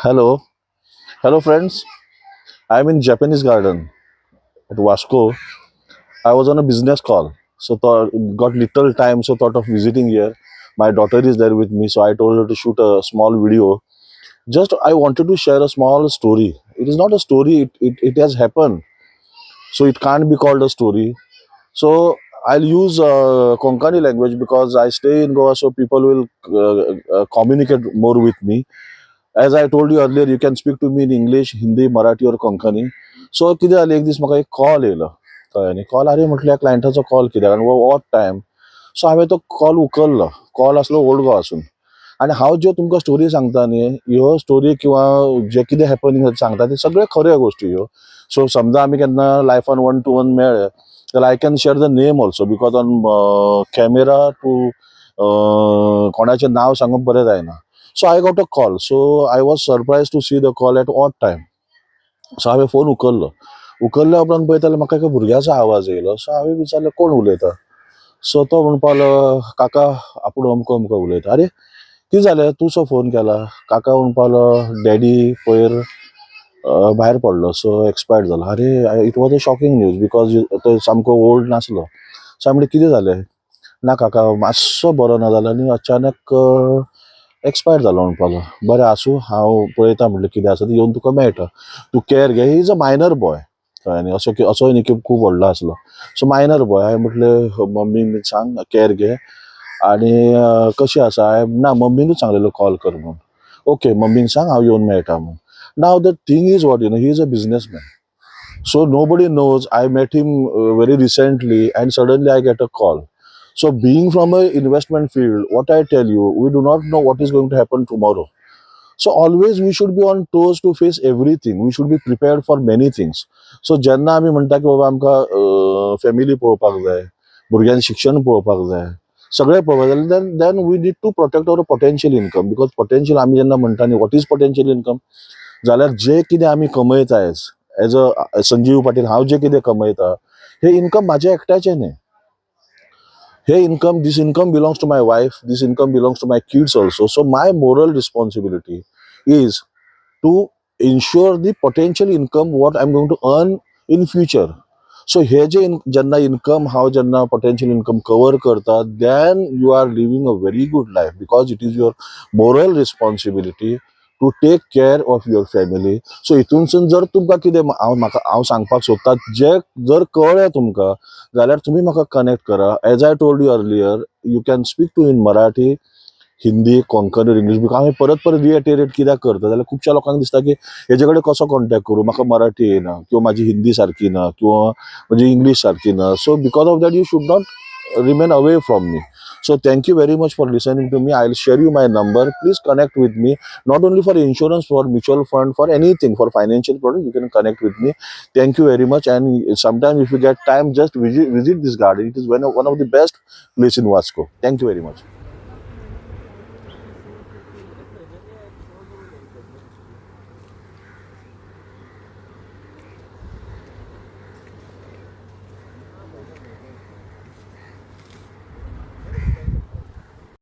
Hello, hello friends. I'm in Japanese garden at Vasco. I was on a business call, so got little time, so thought of visiting here. My daughter is there with me, so I told her to shoot a small video. Just I wanted to share a small story. It is not a story; it has happened, so it can't be called a story. So I'll use Konkani language because I stay in Goa, so people will communicate more with me. As I told you earlier, you can speak to me in English, Hindi, Marathi or Konkani. सो कितें जालें एक दीस म्हाका एक call येयलो कळ्ळें न्ही call आरे म्हटल्यार क्लायंटाचो call कित्याक आनी वॉट टायम सो हांवें तो कॉल उखल्लो कॉल आसलो ओल्ड गोवासून आनी हांव ज्यो तुमकां स्टोरी सांगता न्ही ह्यो स्टोरी किंवा जे कितें हॅपनिंग सांगता ते सगळे खऱ्यो गोश्टी ह्यो सो समजा आमी केन्ना लायफान 1-to-1 मेळ्ळे जाल्यार I can share the name also because on camera to कोणाचें नांव सांगप बरें जायना so I got a call so I was surprise to see the call at odd time so हांवें फोन उखल्ल्या उपरांत पळयता जाल्यार म्हाका एका भुरग्याचो आवाज येयलो सो हांवें विचारलें कोण उलयता सो तो म्हणपा लागलो काका आपूण अमको अमको उलयता आरे कितें जालें तूं सो फोन केला काका म्हणपा लागलो डॅडी पयर भायर पडलो सो एक्सपायर्ड जालो अरे it was a shocking news because तो सामको ओल्ड नासलो सो हांवें म्हणलें कितें जालें ना काका मातसो बरो ना जालो आनी अचानक एक्सपायर्ड जालो म्हणपाक लागलो बरें आसूं हांव पळयता म्हणलें कितें आसा तें येवन तुका मेळटा तूं कॅर घे he is a minor boy कळ्ळें न्ही असोय न्ही की खूब व्हडलो आसलो सो मायनर बॉय हांवें म्हटलें मम्मीक सांग कॅर घे आनी कशी आसा हांवें ना मम्मीनूच सांगलेलो कॉल कर म्हणून ओके मम्मीक सांग हांव येवन मेळटा म्हणून नाव the thing is what he is a businessman so nobody knows. I met him very recently, and suddenly I get a call. So being from a investment field, what I tell you, we do not know what is going to happen tomorrow. So always we should be on toes to face everything. We should be prepared for many things. So जेन्ना आमी म्हणटा की बाबा आमकां family पळोवपाक जाय, भुरग्यांचें शिक्षण पळोवपाक जाय, सगळें पळोवपाक जाय then we need to protect our potential income because potential आमी जेन्ना म्हणटा न्ही वॉट इज पोटेन्शियल इनकम जाल्यार जे कितें आमी कमयता एज अ संजीव पाटील हांव जे कितें कमयता हे इनकम म्हाजे एकट्याचें न्ही this income belongs to my wife, this income belongs to my kids also. So my moral responsibility is to ensure the potential income what I'm going to earn in future. So हे जे जेन्ना income हांव जेन्ना potential income cover करता then you are living a very good life because it is your moral responsibility to take care of your family. So हितूनसून जर तुमकां कितें हांव सांगपाक सोदता जे जर कळ्ळें तुमकां जाल्यार तुमी म्हाका कनेक्ट करा as I told you earlier you can speak to in Marathi Hindi Konkani और इंग्लीश बिकॉज हांवें परत परत रिएटेरेट कित्याक करता जाल्यार खुबश्या लोकांक दिसता की हेजे कडेन कसो कॉन्टॅक्ट करूं म्हाका मराठी येना किंवा म्हाजी हिंदी सारकी ना किंवा म्हजी इंग्लीश सारकी ना so because of that you should not remain away from me so thank you very much for listening to me. I'll share you my number. Please connect with me, not only for insurance, for mutual fund, for anything, for financial product. You can connect with me. Thank you very much. And sometime if you get time, just visit this garden. It is one of the best place in Vasco. Thank you very much.